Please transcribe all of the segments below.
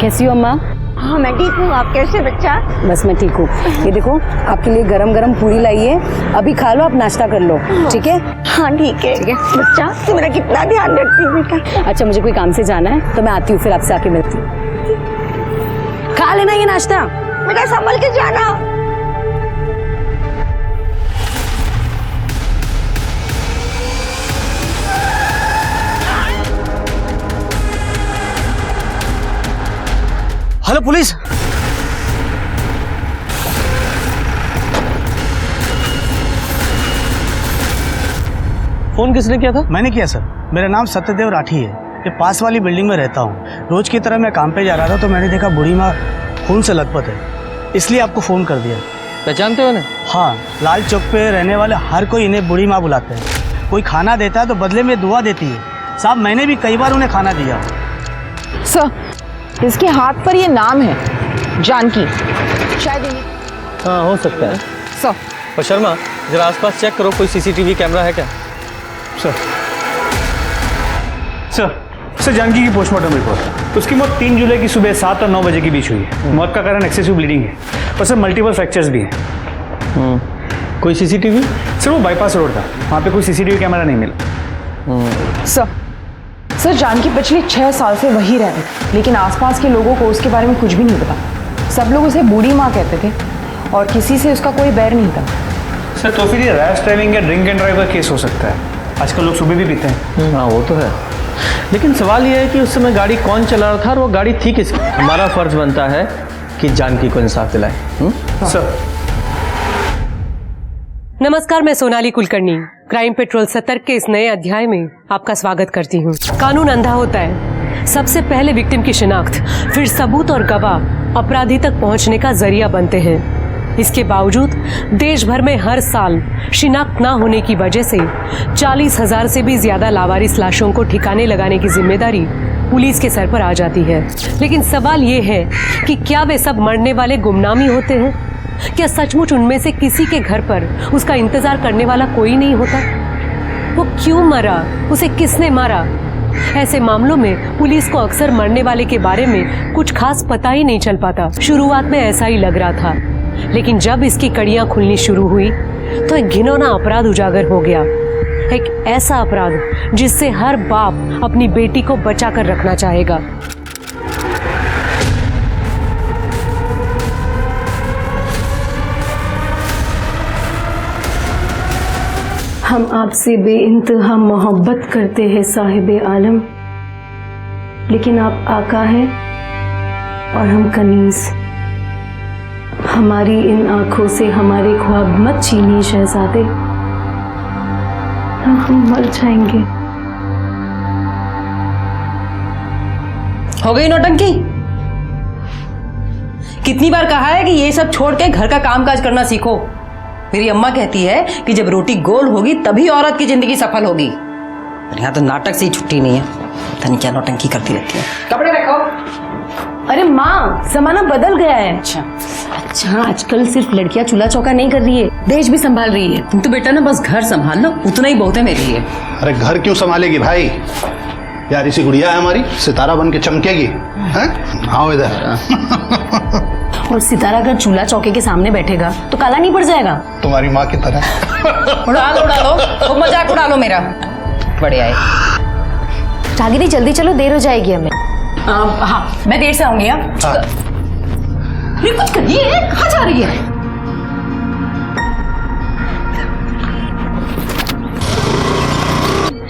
कैसी हो अम्मा? हाँ मैं ठीक हूँ, आप कैसे बच्चा? बस मैं ठीक हूँ। ये देखो आपके लिए गरम गरम पूरी लाई है, अभी खा लो, आप नाश्ता कर लो, ठीक है? हाँ ठीक है। ठीक है बच्चा तू मेरा कितना ध्यान रखती है बेटा। अच्छा मुझे कोई काम से जाना है तो मैं आती हूँ, फिर आपसे आके मिलती हूँ। खा लेना ये नाश्ता। बेटा संभल के जाना। Hello police. फोन किसने किया था? मैंने किया सर। मेरा नाम सत्यदेव राठी है, ये पास वाली बिल्डिंग में रहता हूँ। रोज की तरह मैं काम पे जा रहा था तो मैंने देखा बूढ़ी माँ खून से लथपथ है, इसलिए आपको फोन कर दिया। पहचानते हो इन्हें? हाँ, लाल चौक पे रहने वाले हर कोई इन्हें बूढ़ी माँ बुलाते हैं। कोई खाना देता है तो बदले में दुआ देती है। साहब मैंने भी कई बार उन्हें खाना दिया। सर इसके हाथ पर ये नाम है जानकी, शायद इन्हीं। हाँ हो सकता है सर। और शर्मा जरा आसपास चेक करो, कोई सीसीटीवी कैमरा है क्या? सर जानकी की पोस्टमार्टम रिपोर्ट। उसकी मौत 3 जुलाई की सुबह 7 और 9 बजे के बीच हुई है। मौत का कारण एक्सेसिव ब्लीडिंग है और सर मल्टीपल फ्रैक्चर्स भी हैं। कोई सीसीटीवी? सर वो बाईपास रोड था, वहाँ पे कोई सीसीटीवी कैमरा नहीं मिला। सर जानकी पिछले 6 साल से वही रह रही, लेकिन आसपास के लोगों को उसके बारे में कुछ भी नहीं पता। सब लोग उसे बूढ़ी माँ कहते थे और किसी से उसका कोई बैर नहीं था। सर तो फिर ये रैश ड्राइविंग या ड्रिंक एंड ड्राइव का केस हो सकता है। आजकल लोग सुबह भी पीते हैं। हाँ वो तो है, लेकिन सवाल ये है कि उस समय गाड़ी कौन चला रहा था और वो गाड़ी थी किसकी? हमारा फर्ज बनता है कि जानकी को इंसाफ दिलाए। सर नमस्कार, मैं सोनाली कुलकर्णी क्राइम पेट्रोल 70 के इस नए अध्याय में आपका स्वागत करती हूँ। कानून अंधा होता है, सबसे पहले विक्टिम की शिनाख्त, फिर सबूत और गवाह अपराधी तक पहुँचने का जरिया बनते हैं। इसके बावजूद देश भर में हर साल शिनाख्त न होने की वजह से 40,000 से भी ज्यादा लावारिस लाशों को ठिकाने लगाने की जिम्मेदारी पुलिस के सर पर आ जाती है। लेकिन सवाल ये है कि क्या वे सब मरने वाले गुमनामी होते हैं? क्या सचमुच उनमें से किसी के घर पर उसका इंतजार करने वाला कोई नहीं होता? वो क्यों मरा, उसे किसने मारा? ऐसे मामलों में पुलिस को अक्सर मरने वाले के बारे में कुछ खास पता ही नहीं चल पाता। शुरुआत में ऐसा ही लग रहा था, लेकिन जब इसकी कड़ियां खुलनी शुरू हुई तो एक घिनौना अपराध उजागर हो गया। एक ऐसा अपराध जिससे हर बाप अपनी बेटी को बचा कर रखना चाहेगा। हम आपसे बेइंतहा मोहब्बत करते हैं साहिबे आलम, लेकिन आप आका हैं और हम कनीज। हमारी इन आंखों से हमारे ख्वाब मत छीनिए शहजादे, हम मर जाएंगे। हो गई नौटंकी? कितनी बार कहा है कि ये सब छोड़ के घर का कामकाज करना सीखो। मेरी अम्मा कहती है कि जब रोटी गोल होगी तभी औरत की जिंदगी सफल होगी। और यहाँ तो नाटक से ही छुट्टी नहीं है, पता नहीं क्या नौटंकी करती रहती है। कपड़े रखो। अरे माँ, जमाना बदल गया है। अच्छा आजकल सिर्फ लड़कियां चूल्हा चौका नहीं कर रही है, देश भी संभाल रही है। तुम तो बेटा ना बस घर संभाल लो, उतना ही बहुत है मेरे लिए। अरे घर क्यों संभालेगी भाई, यार इसी गुड़िया है हमारी, सितारा बन के चमकेगी। आओ इधर। और सितारा अगर चूल्हा चौके के सामने बैठेगा तो काला नहीं पड़ जाएगा? तुम्हारी माँ की तरह। उड़ा लो, खूब मजाक उड़ा लो मेरा। बड़े आए। जागीरी जल्दी चलो, देर हो जाएगी हमें। हाँ मैं देर से आऊंगी। कुछ करिए, कहाँ जा रही है?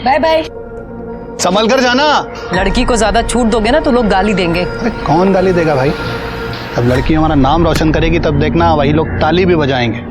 Bye bye. संभल कर जाना। लड़की को ज्यादा छूट दोगे ना तो लोग गाली देंगे। अरे कौन गाली देगा भाई, अब लड़की हमारा नाम रोशन करेगी तब देखना वही लोग ताली भी बजाएंगे।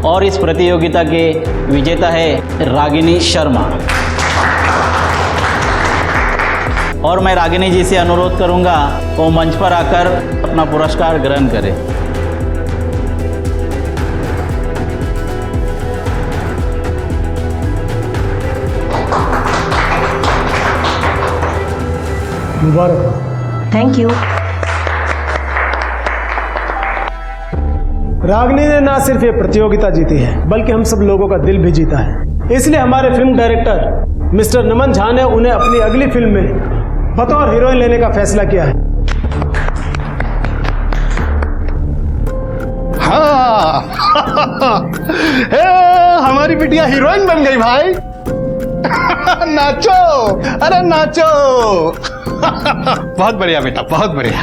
और इस प्रतियोगिता के विजेता है रागिनी शर्मा। और मैं रागिनी जी से अनुरोध करूंगा वो मंच पर आकर अपना पुरस्कार ग्रहण करें। मुबारक। Thank you. रागिनी ने ना सिर्फ ये प्रतियोगिता जीती है बल्कि हम सब लोगों का दिल भी जीता है। इसलिए हमारे फिल्म डायरेक्टर मिस्टर नमन झा ने उन्हें अपनी अगली फिल्म में बतौर हीरोइन लेने का फैसला किया है। हाँ हे, हमारी बिटिया हीरोइन बन गई भाई। नाचो, अरे नाचो। बहुत बढ़िया बेटा, बहुत बढ़िया।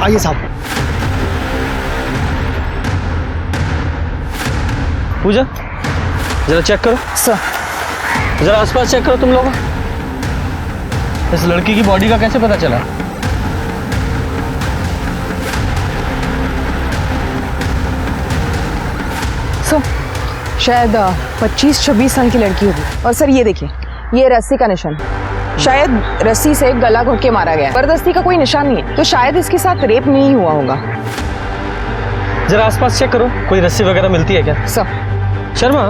आइए साहब। पूजा जरा चेक करो सर। जरा आसपास चेक करो तुम लोग। इस लड़की की बॉडी का कैसे पता चला? सर शायद 25-26 साल की लड़की होगी। और सर ये देखिए, ये रस्सी का निशान, शायद रस्सी से गला घोट के मारा गया। जबरदस्ती का कोई निशान नहीं है, तो शायद इसके साथ रेप नहीं हुआ होगा। जरा आसपास चेक करो, कोई रस्सी वगैरह मिलती है क्या? सर शर्मा,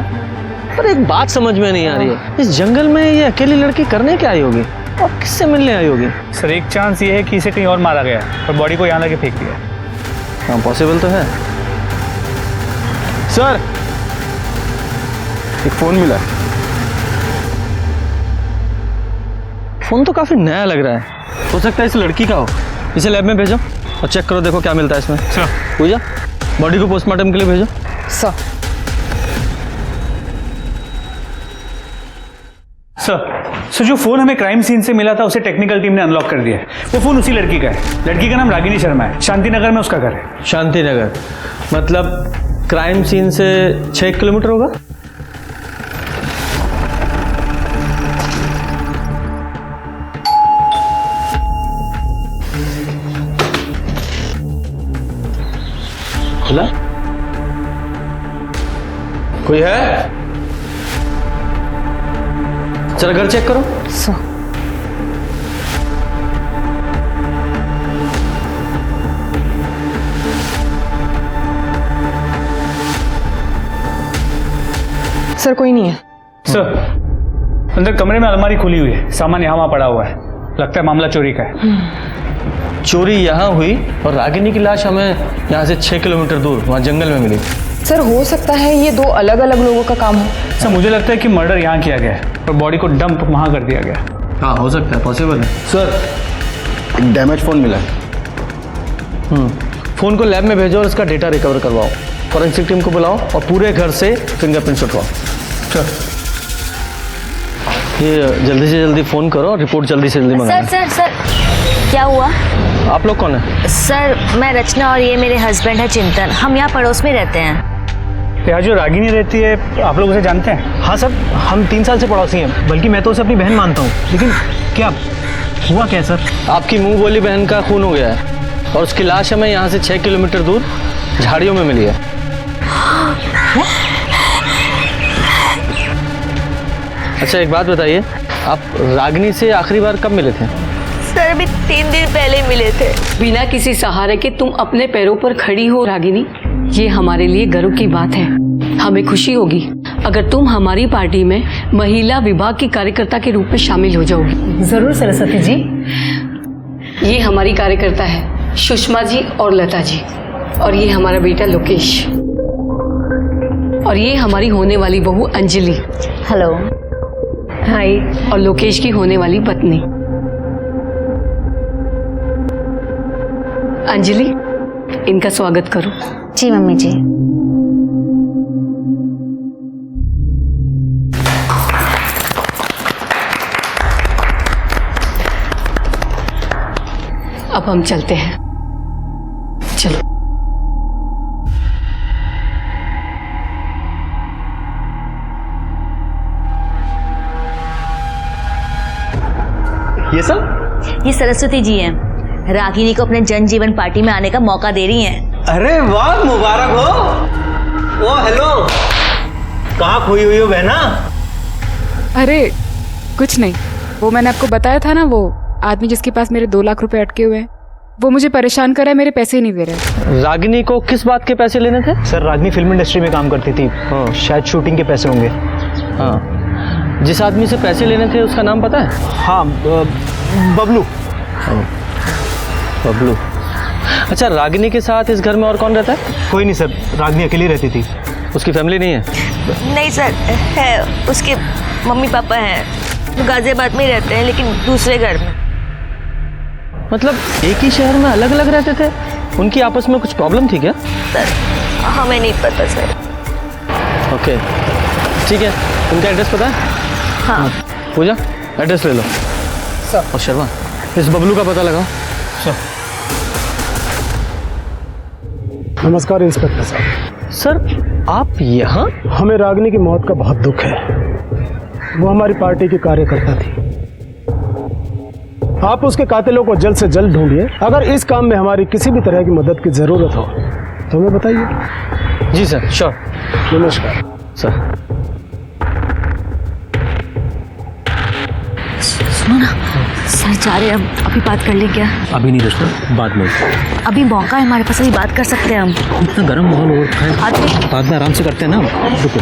पर एक बात समझ में नहीं आ रही है, इस जंगल में ये अकेली लड़की करने क्या आई होगी और किससे मिलने आई होगी? सर एक चांस ये है कि इसे कहीं और मारा गया और बॉडी को यहाँ लाके फेंक दिया। हाँ पॉसिबल तो है। सर एक फोन मिला। फोन तो काफी नया लग रहा है, हो सकता है इस लड़की का हो। इसे लैब में भेजो और चेक करो, देखो क्या मिलता है इसमें। सर पूजा बॉडी को पोस्टमार्टम के लिए भेजो। सर सर जो फोन हमें क्राइम सीन से मिला था उसे टेक्निकल टीम ने अनलॉक कर दिया है। वो फोन उसी लड़की का है। लड़की का नाम रागिनी शर्मा है, शांति नगर में उसका घर है। शांति नगर मतलब क्राइम सीन से 6 किलोमीटर होगा। खुला? कोई है? चलो घर चेक करो। सर सर कोई नहीं है। सर अंदर कमरे में अलमारी खुली हुई है, सामान यहाँ वहाँ पड़ा हुआ है। लगता है मामला चोरी का है। चोरी यहाँ हुई और रागिनी की लाश हमें यहाँ से 6 किलोमीटर दूर वहाँ जंगल में मिली। सर हो सकता है ये 2 अलग अलग लोगों का काम हो। सर मुझे लगता है कि मर्डर यहाँ किया गया है और बॉडी को डंप वहाँ कर दिया गया। हाँ हो सकता है, पॉसिबल है। सर एक डैमेज फोन मिला है। फोन को लैब में भेजो और इसका डेटा रिकवर करवाओ। फॉरेंसिक टीम को बुलाओ और पूरे घर से फिंगरप्रिंट्स उठवाओ। सर ये जल्दी से जल्दी फोन करो और रिपोर्ट जल्दी से जल्दी मंगाना। सर क्या हुआ? आप लोग कौन है? सर मैं रचना और ये मेरे हस्बैंड है चिंतन। हम यहाँ पड़ोस में रहते हैं। यहाँ जो रागिनी रहती है आप लोग उसे जानते हैं? हाँ सर, हम 3 साल से पड़ोसी हैं, बल्कि मैं तो उसे अपनी बहन मानता हूँ। लेकिन क्या हुआ क्या सर? आपकी मुंह बोली बहन का खून हो गया है और उसकी लाश हमें यहाँ से 6 किलोमीटर दूर झाड़ियों में मिली है। अच्छा एक बात बताइए, आप रागिनी से आखिरी बार कब मिले थे? सर अभी 3 दिन पहले मिले थे। बिना किसी सहारे के तुम अपने पैरों पर खड़ी हो रागिनी, ये हमारे लिए गर्व की बात है। हमें खुशी होगी अगर तुम हमारी पार्टी में महिला विभाग की कार्यकर्ता के रूप में शामिल हो जाओगी। जरूर सरस्वती जी। ये हमारी कार्यकर्ता है सुषमा जी और लता जी, और ये हमारा बेटा लोकेश, और ये हमारी होने वाली बहू अंजलि। हेलो। हाय। और लोकेश की होने वाली पत्नी अंजलि। इनका स्वागत करो। जी मम्मी जी। अब हम चलते हैं, चलो। ये सब? ये सरस्वती जी हैं। रागिनी को अपने जन जीवन पार्टी में आने का मौका दे रही हैं। अरे वाह, मुबारक हो। ओ हेलो, कहाँ खोई हुई हो बहना? अरे कुछ नहीं, वो मैंने आपको बताया था ना, वो आदमी जिसके पास मेरे 2 लाख रुपए अटके हुए हैं, वो मुझे परेशान कर रहा है, मेरे पैसे ही नहीं दे रहे। रागिनी को किस बात के पैसे लेने थे? सर, रागिनी फिल्म इंडस्ट्री में काम करती थी। हाँ, शायद शूटिंग के पैसे होंगे। हाँ, जिस आदमी से पैसे लेने थे उसका नाम पता है? हाँ, बबलू। बबलू। अच्छा, रागिनी के साथ इस घर में और कौन रहता है? कोई नहीं सर, रागिनी अकेली रहती थी। उसकी फैमिली नहीं है? नहीं सर, है, उसके मम्मी पापा हैं, वो गाजियाबाद में ही रहते हैं, लेकिन दूसरे घर में। मतलब एक ही शहर में अलग अलग रहते थे? उनकी आपस में कुछ प्रॉब्लम थी क्या? सर हमें नहीं पता सर। ओके, ठीक है। उनका एड्रेस पता है? हाँ। पूजा, एड्रेस ले लो सर। और शर्मा, इस बबलू का पता लगाओ सर। नमस्कार इंस्पेक्टर साहब। सर, आप यहाँ? हमें रागिनी की मौत का बहुत दुख है। वो हमारी पार्टी की कार्यकर्ता थी। आप उसके कातिलों को जल्द से जल्द ढूंढिए। अगर इस काम में हमारी किसी भी तरह की मदद की जरूरत हो तो हमें बताइए। जी सर, श्योर। नमस्कार सर। सुनो ना सर, जा रहे हम, अभी बात कर लें क्या? अभी नहीं दोस्तों, बाद में। अभी मौका है हमारे पास, अभी बात कर सकते हैं हम। इतना गर्म माहौल हो रखा है, बाद में आराम से करते हैं ना। रुको।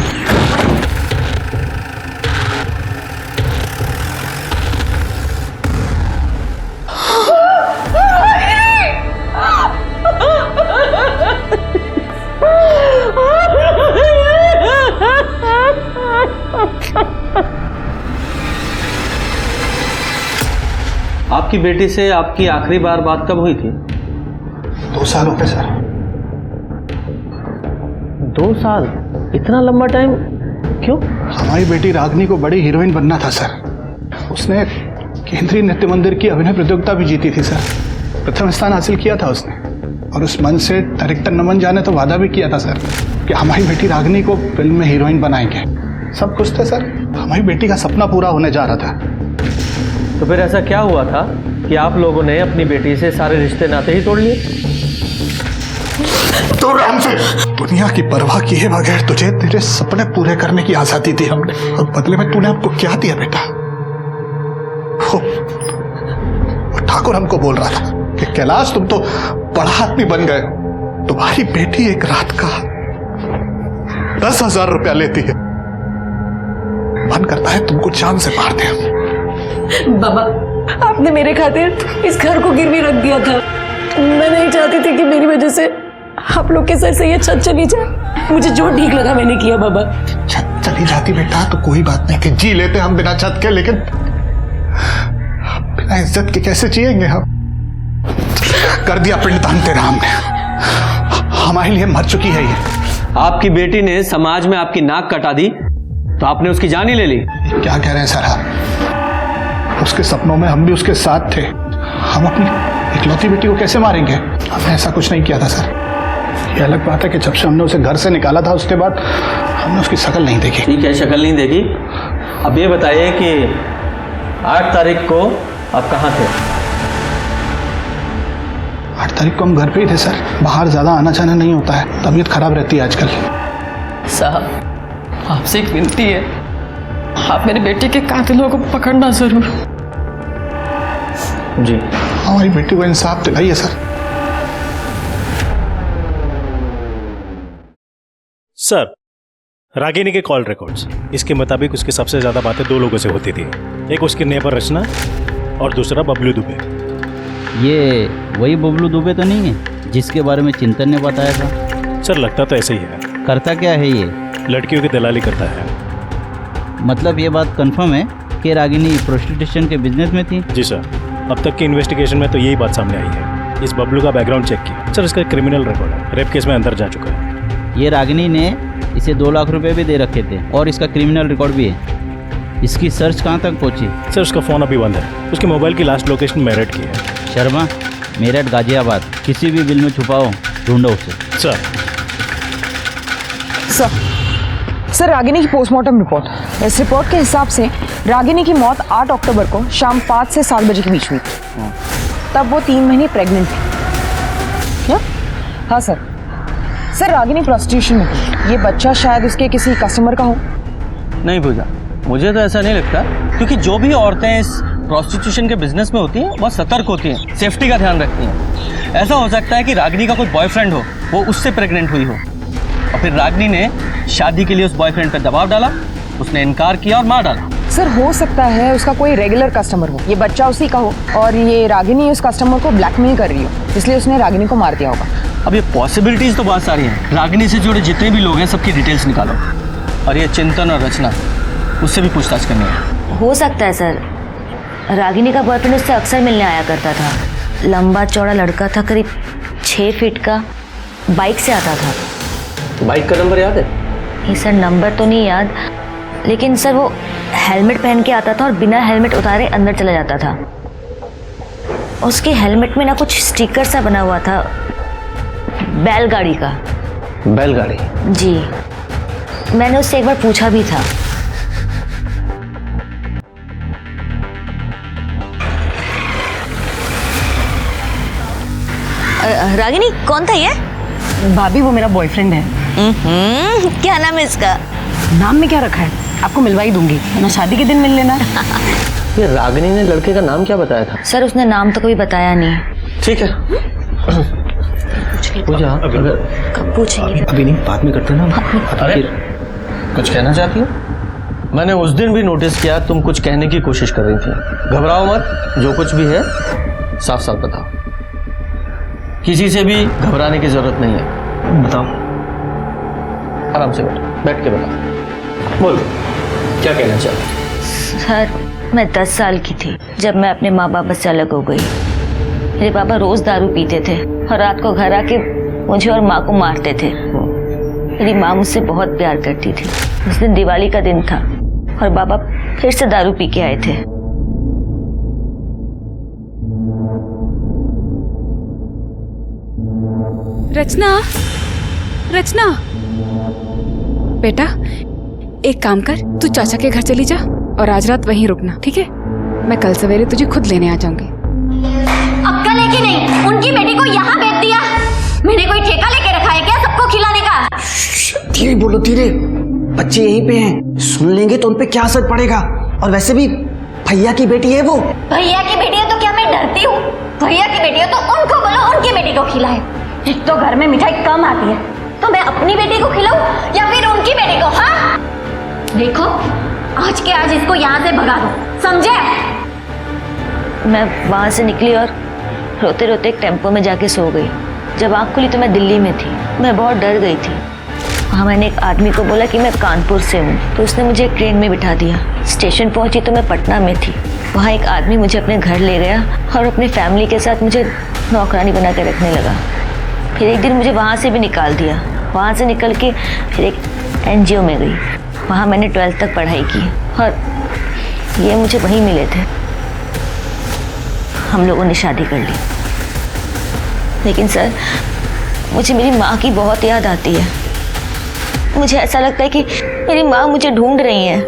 आपकी बेटी से आपकी आखिरी बार बात कब हुई थी? 2 साल हो गए सर। 2 साल? इतना लंबा टाइम क्यों? हमारी बेटी रागिनी को बड़ी हीरोइन बनना था सर। उसने केंद्रीय नृत्य मंदिर की अभिनय प्रतियोगिता भी जीती थी सर। प्रथम स्थान हासिल किया था उसने। और उस मंच से डायरेक्टर नमन झा ने तो वादा भी किया था सर कि हमारी बेटी रागिनी को फिल्म में हीरोइन बनाएंगे। सब कुछ था सर, हमारी बेटी का सपना पूरा होने जा रहा था। तो फिर ऐसा क्या हुआ था कि आप लोगों ने अपनी बेटी से सारे रिश्ते नाते ही तोड़ लिए? तो राम से दुनिया की परवाह किए बगैर तुझे तेरे सपने पूरे करने की आजादी दी हमने, और बदले में तूने हमको क्या दिया बेटा? वो ठाकुर हमको बोल रहा था कि कैलाश तुम तो बड़ा आदमी बन गए, तुम्हारी बेटी एक रात का 10,000 रुपया लेती है। मन करता है तुमको जान से मार दे। बाबा, आपने मेरे खातिर इस घर को गिरवी रख दिया था। मैं नहीं चाहती थी कि मेरी वजह से आप लोग के सर से ये छत चली जाए। मुझे जो ठीक लगा मैंने किया बाबा। छत चली जाती बेटा तो कोई बात नहीं थी, जी लेते हम बिना छत के, लेकिन बिना इज्जत के कैसे जिएंगे हम? कर दिया पिंडदान तेरा हमने, हमारे लिए मर चुकी है ये। आपकी बेटी ने समाज में आपकी नाक कटा दी तो आपने उसकी जान ही ले ली। क्या कह रहे हैं सर आप? उसके सपनों में हम भी उसके साथ थे। हम अपनी इकलौती बेटी को कैसे मारेंगे? हमने ऐसा कुछ नहीं किया था सर। ये अलग बात है कि जब से हमने उसे घर से निकाला था उसके बाद हमने उसकी शक्ल नहीं देखी। ठीक है, शक्ल नहीं देखी। अब ये बताइए कि 8 तारीख को आप कहाँ थे? 8 तारीख को हम घर पे ही थे सर। बाहर ज्यादा आना जाना नहीं होता है, तबीयत खराब रहती है आजकल। साहब, आपसे एक विनती है, आप मेरे बेटे के कातिलों को पकड़ना जरूर। जी। हमारी बेटी को इंसाफ दिलाइए सर। सर, रागिनी के कॉल रिकॉर्ड्स, इसके मुताबिक उसकी सबसे ज्यादा बातें 2 लोगों से होती थी। एक उसके नेबर रचना और दूसरा बबलू दुबे। ये वही बबलू दुबे तो नहीं है जिसके बारे में चिंतन ने बताया था? सर, लगता तो ऐसे ही है। करता क्या है ये? लड़कियों की दलाली करता है। मतलब ये बात कंफर्म है कि रागिनी प्रोस्टिट्यूशन के बिजनेस में थी? जी सर, अब तक की इन्वेस्टिगेशन में तो यही बात सामने आई है। इस बबलू का बैकग्राउंड चेक किया सर, इसका क्रिमिनल रिकॉर्ड है, रेप केस में अंदर जा चुका है। ये रागिनी ने इसे 2 लाख रुपए भी दे रखे थे और इसका क्रिमिनल रिकॉर्ड भी है। इसकी सर्च कहाँ तक पहुँची? सर, उसका फ़ोन अभी बंद है। उसके मोबाइल की लास्ट लोकेशन मेरठ की है। शर्मा, मेरठ गाजियाबाद किसी भी बिल में छुपाओ, ढूंढो उसे। सर रागिनी की पोस्टमार्टम रिपोर्ट, इस रिपोर्ट के हिसाब से रागिनी की मौत 8 अक्टूबर को शाम 5 से 7 बजे के बीच हुई थी। तब वो 3 महीने प्रेग्नेंट थी। क्या? हाँ सर। सर रागिनी प्रोस्टिट्यूशन में थी। ये बच्चा शायद उसके किसी कस्टमर का हो। नहीं पूजा, मुझे तो ऐसा नहीं लगता, क्योंकि जो भी औरतें इस प्रोस्टिट्यूशन के बिजनेस में होती हैं वो सतर्क होती हैं, सेफ्टी का ध्यान रखती हैं। ऐसा हो सकता है कि रागिनी का कोई बॉयफ्रेंड हो, वो उससे प्रेग्नेंट हुई हो और फिर रागिनी ने शादी के लिए उस बॉयफ्रेंड पर दबाव डाला, उसने इनकार किया और मार डाला। सर हो सकता है उसका कोई रेगुलर कस्टमर हो, ये बच्चा उसी का हो और ये रागिनी उस कस्टमर को ब्लैकमेल कर रही हो, इसलिए उसने रागिनी को मार दिया होगा। अब ये पॉसिबिलिटीज तो बहुत सारी हैं। रागिनी से जुड़े जितने भी लोग हैं सबकी डिटेल्स निकालो और ये चिंतन और रचना, उससे भी पूछताछ करनी है। हो सकता है सर, रागिनी का बॉयफ्रेंड उससे अक्सर मिलने आया करता था। लंबा चौड़ा लड़का था, करीब 6 फीट का, बाइक से आता था। बाइक का नंबर याद है? नहीं सर, नंबर तो नहीं याद, लेकिन सर वो हेलमेट पहन के आता था और बिना हेलमेट उतारे अंदर चला जाता था। उसके हेलमेट में ना कुछ स्टिकर सा बना हुआ था, बैलगाड़ी का। बैलगाड़ी? जी, मैंने उससे एक बार पूछा भी था। रागिनी कौन था ये? भाभी वो मेरा बॉयफ्रेंड है। क्या नाम है इसका? नाम में क्या रखा है आपको मिलवा ही दूंगी, ना शादी के दिन मिल लेना। ये रागिनी ने लड़के का नाम क्या बताया था? सर उसने नाम तो कभी बताया नहीं। ठीक है, पूजा अगर कब पूछेंगे? अभी नहीं, बाद में करते ना। अरे कुछ कहना चाहती हो? मैंने उस दिन भी नोटिस किया तुम कुछ कहने की कोशिश कर रही थी। घबराओ मत, जो कुछ भी है साफ साफ बताओ, किसी से भी घबराने की जरूरत नहीं है। बताओ, आराम से बैठ के बताओ। बोल, क्या कहना चाहती? सर मैं 10 साल की थी जब मैं अपने माँ बाप से अलग हो गई। मेरे पापा रोज दारू पीते थे और रात को घर आके मुझे और माँ को मारते थे। मेरी माँ मुझसे बहुत प्यार करती थी। उस दिन दिवाली का दिन था और बाबा फिर से दारू पी के आए थे। रचना, रचना बेटा, एक काम कर, तू चाचा के घर चली जा और आज रात वहीं रुकना, ठीक है? मैं कल सवेरे तुझे खुद लेने आ जाऊंगी। अक्कल है कि नहीं? उनकी बेटी को यहाँ भेज दिया। मैंने कोई ठेका लेके रखा है क्या सबको खिलाने का? धीरे बोलो, धीरे, बच्चे यहीं पे हैं, सुन लेंगे तो उनपे क्या असर पड़ेगा। और वैसे भी भैया की बेटी है वो। भैया की बेटी है तो क्या मैं डरती हूँ? भैया की बेटी है तो उनको बोलो उनकी बेटी को खिलाए। एक तो घर में मिठाई कम आती है, तो मैं अपनी बेटी को खिलाऊं या फिर उनकी बेटी को? हाँ देखो, आज के आज इसको यहाँ से भगा दो, समझे? मैं वहां से निकली और रोते रोते एक टेम्पो में जाके सो गई। जब आँख खुली तो मैं दिल्ली में थी। मैं बहुत डर गई थी। वहाँ मैंने एक आदमी को बोला कि मैं कानपुर से हूँ, तो उसने मुझे एक ट्रेन में बिठा दिया। स्टेशन पहुँची तो मैं पटना में थी। वहाँ एक आदमी मुझे अपने घर ले गया और अपनी फैमिली के साथ मुझे नौकरानी बना के रखने लगा। फिर एक दिन मुझे वहाँ से भी निकाल दिया। वहाँ से निकल के फिर एक NGO में गई। वहाँ मैंने 12th तक पढ़ाई की और ये मुझे वहीं मिले थे। हम लोगों ने शादी कर ली। लेकिन सर, मुझे मेरी माँ की बहुत याद आती है। मुझे ऐसा लगता है कि मेरी माँ मुझे ढूंढ रही है।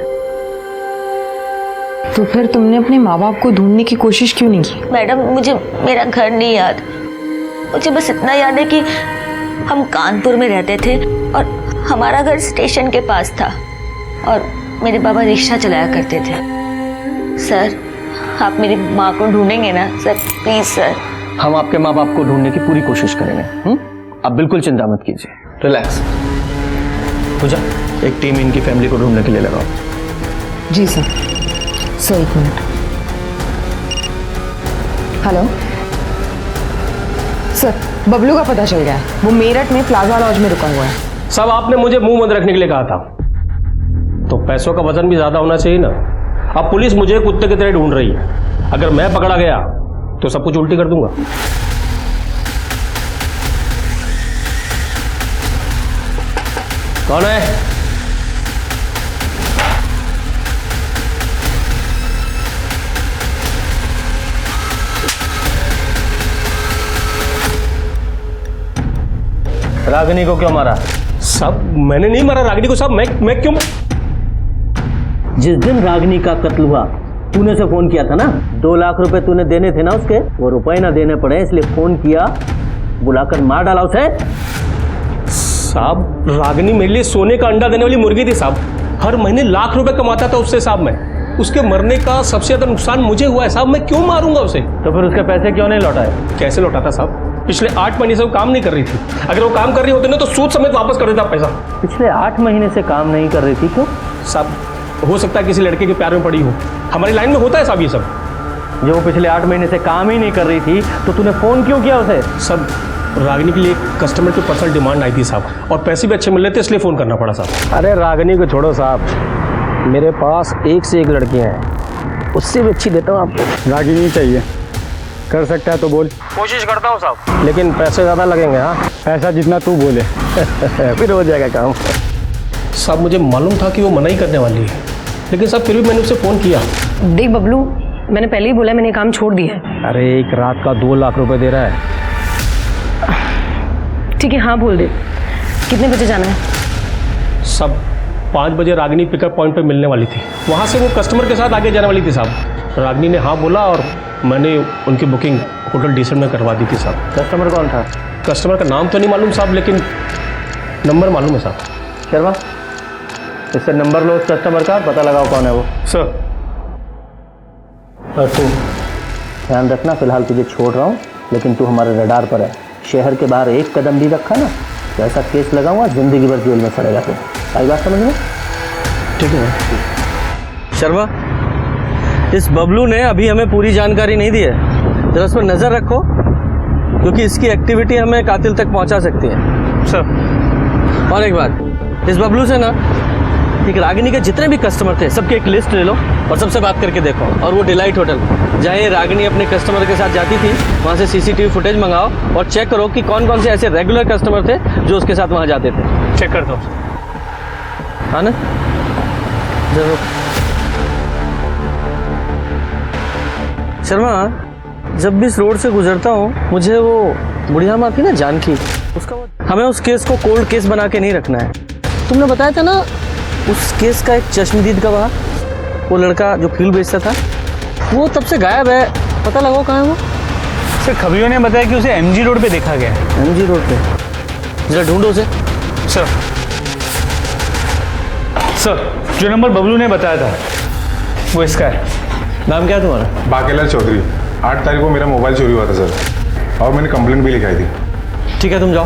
तो फिर तुमने अपने माँ बाप को ढूंढने की कोशिश क्यों नहीं की? मैडम, मुझे मेरा घर नहीं याद। मुझे बस इतना याद है कि हम कानपुर में रहते थे और हमारा घर स्टेशन के पास था और मेरे बाबा रिक्शा चलाया करते थे। सर, आप मेरी माँ को ढूंढेंगे ना सर? Please sir. हम आपके माँ बाप को ढूंढने की पूरी कोशिश करेंगे। आप बिल्कुल चिंता मत कीजिए, रिलैक्स। पूजा, एक टीम इनकी फैमिली को ढूंढने के लिए लगाओ। जी सर। सर एक मिनट। हेलो सर, बबलू का पता चल गया है। वो मेरठ में प्लाजा लॉज में रुका हुआ है। सब आपने मुझे मुंह बंद रखने के लिए कहा था, तो पैसों का वजन भी ज्यादा होना चाहिए ना। अब पुलिस मुझे कुत्ते की तरह ढूंढ रही है। अगर मैं पकड़ा गया तो सब कुछ उल्टी कर दूंगा। कौन है? रागिनी को क्यों मारा? सब मैंने नहीं मारा रागिनी को। सब मैं क्यों? जिस दिन रागिनी का कत्ल हुआ तूने उसे फोन किया था ना, 2 लाख रुपए तूने देने थे ना उसके, वो रुपए ना देने पड़े इसलिए फोन किया, बुलाकर मार डाला उसे। साहब रागिनी मेरे लिए सोने का अंडा देने वाली मुर्गी थी साहब, हर महीने लाख रुपए कमाता था उससे साहब मैं, उसके मरने का सबसे ज्यादा नुकसान मुझे हुआ है साहब, मैं क्यों मारूंगा उसे? तो फिर उसके पैसे क्यों नहीं लौटाए? कैसे लौटाता साहब? पिछले 8 महीने से वो काम नहीं कर रही थी, अगर वो काम कर रही होती ना तो सूद समेत वापस कर देता पैसा। पिछले 8 महीने से काम नहीं कर रही थी क्यों? साहब हो सकता है किसी लड़के के प्यार में पड़ी हो, हमारी लाइन में होता है साहब ये सब। जो वो पिछले 8 महीने से काम ही नहीं कर रही थी तो तूने फोन क्यों किया उसे? सब रागिनी के लिए कस्टमर की पर्सनल डिमांड आई थी साहब, और पैसे भी अच्छे मिल रहे थे इसलिए फ़ोन करना पड़ा साहब। अरे रागिनी को छोड़ो साहब, मेरे पास एक से एक लड़कियां हैं, उससे भी अच्छी देता हूँ आपको। रागिनी चाहिए, कर सकता है तो बोल। कोशिश करता हूँ साहब, लेकिन पैसे ज़्यादा लगेंगे। हाँ पैसा जितना तू बोले फिर हो जाएगा काम। साहब मुझे मालूम था कि वो मना ही करने वाली है, लेकिन साहब फिर भी मैंने उससे फ़ोन किया। देख बबलू, मैंने पहले ही बोला मैंने काम छोड़ दिया है। अरे एक रात का 2 लाख रुपए दे रहा है। ठीक है हाँ बोल दे, कितने बजे जाना है? सब 5 बजे रागिनी पिकअप पॉइंट पे मिलने वाली थी, वहाँ से वो कस्टमर के साथ आगे जाने वाली थी साहब। रागिनी ने हाँ बोला और मैंने उनकी बुकिंग होटल डीसेंट में करवा दी थी साहब। कस्टमर कौन था? कस्टमर का नाम तो नहीं मालूम साहब, लेकिन नंबर मालूम है साहब। शर्मा इससे नंबर लो उस कस्टमर का, पता लगाओ कौन है वो। सर। और तू ध्यान रखना, फिलहाल तुझे छोड़ रहा हूँ लेकिन तू हमारे रडार पर है। शहर के बाहर एक कदम भी रखा ना तो ऐसा केस लगाऊंगा जिंदगी भर जेल में सड़ेगा तू। आई बात समझ में? ठीक है शर्मा, इस बबलू ने अभी हमें पूरी जानकारी नहीं दी है, जरा उस पर नज़र रखो क्योंकि इसकी एक्टिविटी हमें कातिल तक पहुंचा सकती है। सर। और एक बात, इस बबलू से ना एक रागिनी के जितने भी कस्टमर थे सबकी एक लिस्ट ले लो और सबसे बात करके देखो। और वो डिलाइट होटल जहाँ ये रागिनी अपने कस्टमर के साथ जाती थी वहाँ से CCTV फुटेज मंगाओ और चेक करो कि कौन कौन से ऐसे रेगुलर कस्टमर थे जो उसके साथ वहाँ जाते थे। चेक कर दो। हाँ ना, जरूर। शर्मा, जब भी इस रोड से गुजरता हूँ मुझे वो बुढ़िया माँ थी ना जानकी, उसका हमें उस केस को कोल्ड केस बना के नहीं रखना है। तुमने बताया था ना उस केस का एक चश्मदीद गवाह, वो लड़का जो फील बेचता था, वो तब से गायब है, पता लगाओ कहाँ है वो। सर खबरियों ने बताया कि उसे MG रोड पे देखा गया है। MG रोड पे? जरा ढूंढो उसे। सर जो नंबर बबलू ने बताया था वो इसका है। नाम क्या है तुम्हारा? बाकेला चौधरी। 8 तारीख को मेरा मोबाइल चोरी हुआ था सर, और मैंने कंप्लेंट भी लिखाई थी। ठीक है तुम जाओ।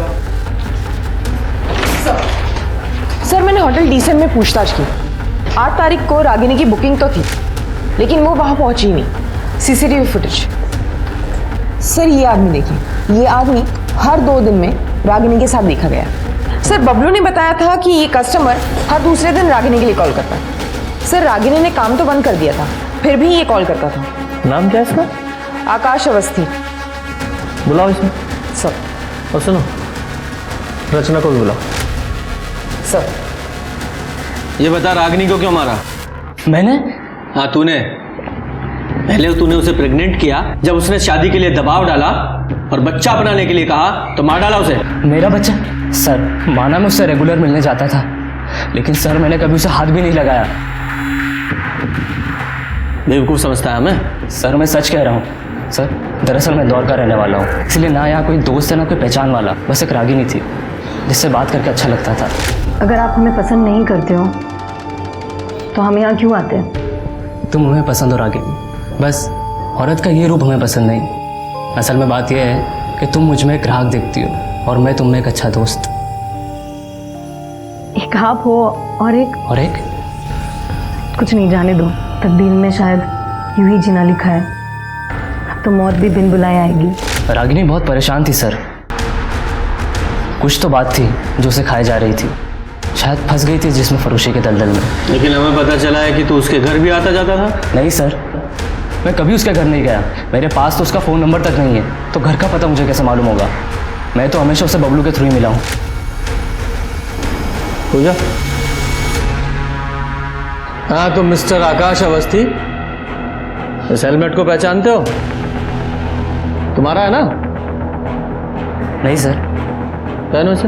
सर मैंने होटल डीसेंट में पूछताछ की, 8 तारीख को रागिनी की बुकिंग तो थी लेकिन वो वहां पहुंची ही नहीं। CCTV footage. सर ये आदमी देखिए, ये आदमी हर 2 दिन में रागिनी के साथ देखा गया। सर बबलू ने बताया था कि ये कस्टमर हर दूसरे दिन रागिनी के लिए कॉल करता है। सर रागिनी ने काम तो बंद कर दिया था फिर भी ये कॉल करता था। नाम क्या है इसका? आकाश अवस्थी। बुलाओ इसमें। सर। और सुनो, रचना को भी बुलाओ। सर। ये बता रागिनी को क्यों मारा? मैंने? हाँ तूने। पहले तूने उसे प्रेग्नेंट किया, जब उसने शादी के लिए दबाव डाला और बच्चा बनाने के लिए कहा तो मार डाला उसे। मेरा बच्चा? सर माना मैं उससे रेगुलर मिलने जाता था, लेकिन सर मैंने कभी उसे हाथ भी नहीं लगाया। बेवकूफ़ समझता है हमें? सर मैं सच कह रहा हूँ। सर दरअसल मैं दौर का रहने वाला हूँ, इसलिए ना यहाँ कोई दोस्त है ना कोई पहचान वाला, बस एक रागिनी थी जिससे बात करके अच्छा लगता था। अगर आप हमें पसंद नहीं करते हो तो हम यहाँ क्यों आते हैं? तुम हमें पसंद हो रागिनी, बस औरत का ये रूप हमें पसंद नहीं। असल में बात यह है कि तुम मुझ में एक ग्राहक देखती हो और मैं तुम में एक अच्छा दोस्त। एक आप हो और एक कुछ नहीं, जाने दो। तकदीर में शायद यूं ही जीना लिखा है, अब तो मौत भी बिन बुलाए आएगी। रागिनी बहुत परेशान थी सर, कुछ तो बात थी जो उसे खाए जा रही थी, शायद फंस गई थी जिसमें फरोशी के दलदल में। लेकिन हमें पता चला है कि तू उसके घर भी आता जाता था। नहीं सर, मैं कभी उसके घर नहीं गया, मेरे पास तो उसका फ़ोन नंबर तक नहीं है, तो घर का पता मुझे कैसे मालूम होगा? मैं तो हमेशा उसे बबलू के थ्रू ही मिला हूँ। पूजा। हाँ तो मिस्टर आकाश अवस्थी, इस हेलमेट को पहचानते हो? तुम्हारा है ना? नहीं सर। पहनो इसे।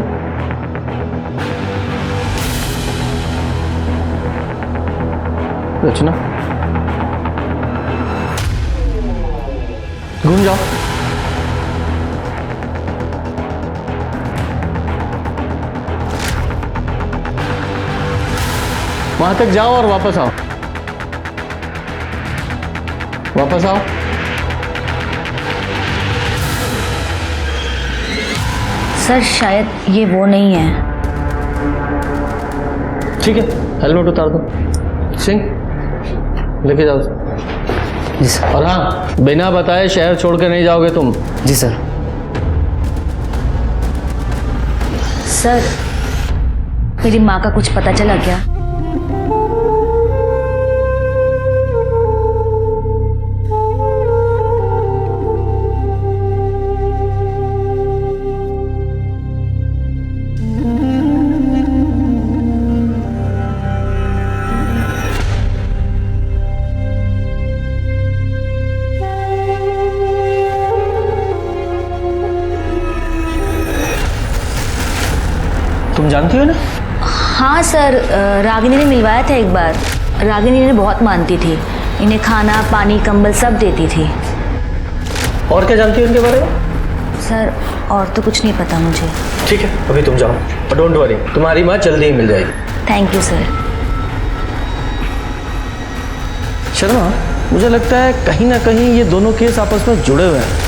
रचना, घूम जाओ। वहां तक जाओ और वापस आओ, वापस आओ। सर शायद ये वो नहीं है। ठीक है, हेलमेट उतार दो। सिंह, लेके जाओ। जी सर। और हाँ, बिना बताए शहर छोड़ के नहीं जाओगे तुम। जी सर। सर मेरी माँ का कुछ पता चला क्या? तुम जानती हो ना? हाँ सर, रागिनी ने मिलवाया था एक बार। रागिनी ने बहुत मानती थी, इन्हें खाना पानी कंबल सब देती थी। और क्या जानती हो उनके बारे में? सर और तो कुछ नहीं पता मुझे। ठीक है, अभी तुम जाओ और डोंट वरी, तुम्हारी माँ जल्दी ही मिल जाएगी। Thank you sir. शर्मा, मुझे लगता है कहीं ना कहीं ये दोनों केस आपस में जुड़े हुए हैं।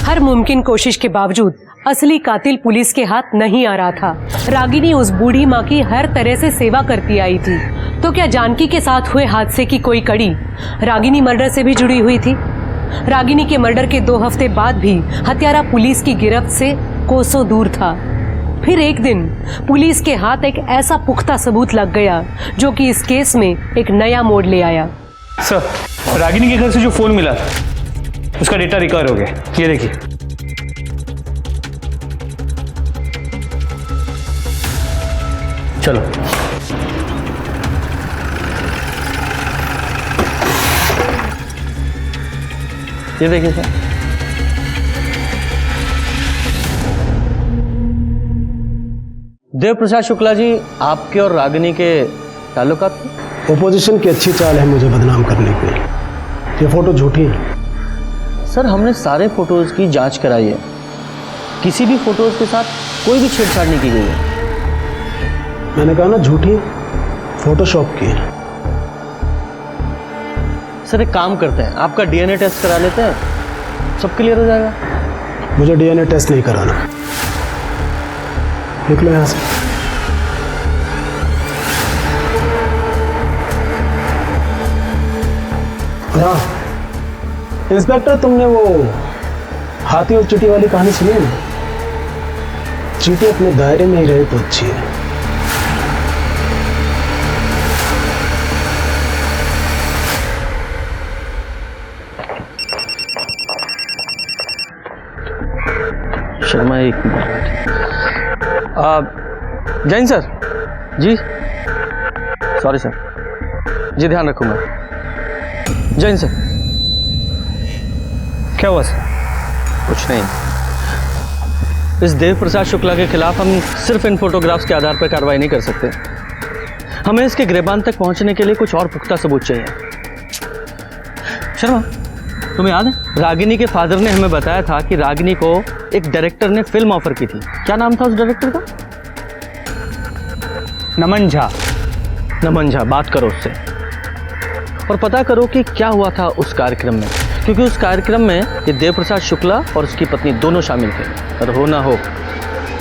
हर मुमकिन कोशिश के बावजूद असली कातिल पुलिस के हाथ नहीं आ रहा था। रागिनी उस बूढ़ी माँ की हर तरह से सेवा करती आई थी, तो क्या जानकी के साथ हुए हादसे की कोई कड़ी रागिनी मर्डर से भी जुड़ी हुई थी? रागिनी के मर्डर के 2 हफ्ते बाद भी हत्यारा पुलिस की गिरफ्त से कोसों दूर था। फिर एक दिन पुलिस के हाथ एक ऐसा पुख्ता सबूत लग गया जो कि इस केस में एक नया मोड़ ले आया। सर, रागिनी के घर से जो फोन मिला था उसका डेटा रिकवर हो गया। ये देखिए। चलो। ये देखिए सर। देव प्रसाद शुक्ला जी, आपके और रागिनी के ताल्लुकात थे? ओपोजिशन की अच्छी चाल है मुझे बदनाम करने की। ये फोटो झूठी है। सर, हमने सारे फोटोज की जांच कराई है, किसी भी फोटोज के साथ कोई भी छेड़छाड़ नहीं की गई है। मैंने कहा ना झूठी, फोटोशॉप की है। सर एक काम करते हैं, आपका डीएनए टेस्ट करा लेते हैं, सब क्लियर हो जाएगा। मुझे डीएनए टेस्ट नहीं कराना। निकलो यहाँ से। हाँ इंस्पेक्टर, तुमने वो हाथी और चींटी वाली कहानी सुनी है ना? चींटी अपने दायरे में ही रहे तो अच्छी है। शर्मा एक मिनट। जैन सर जी, सॉरी सर जी, ध्यान रखूंगा। जैन सर। क्या हुआ सर? कुछ नहीं। इस देव प्रसाद शुक्ला के खिलाफ हम सिर्फ इन फोटोग्राफ्स के आधार पर कार्रवाई नहीं कर सकते। हमें इसके गिरबान तक पहुंचने के लिए कुछ और पुख्ता सबूत चाहिए। शर्मा, तुम्हें याद है रागिनी के फादर ने हमें बताया था कि रागिनी को एक डायरेक्टर ने फिल्म ऑफर की थी। क्या नाम था उस डायरेक्टर का? नमन झा। नमन झा, बात करो उससे और पता करो कि क्या हुआ था उस कार्यक्रम में, क्योंकि उस कार्यक्रम में ये देव प्रसाद शुक्ला और उसकी पत्नी दोनों शामिल थे। और हो ना हो,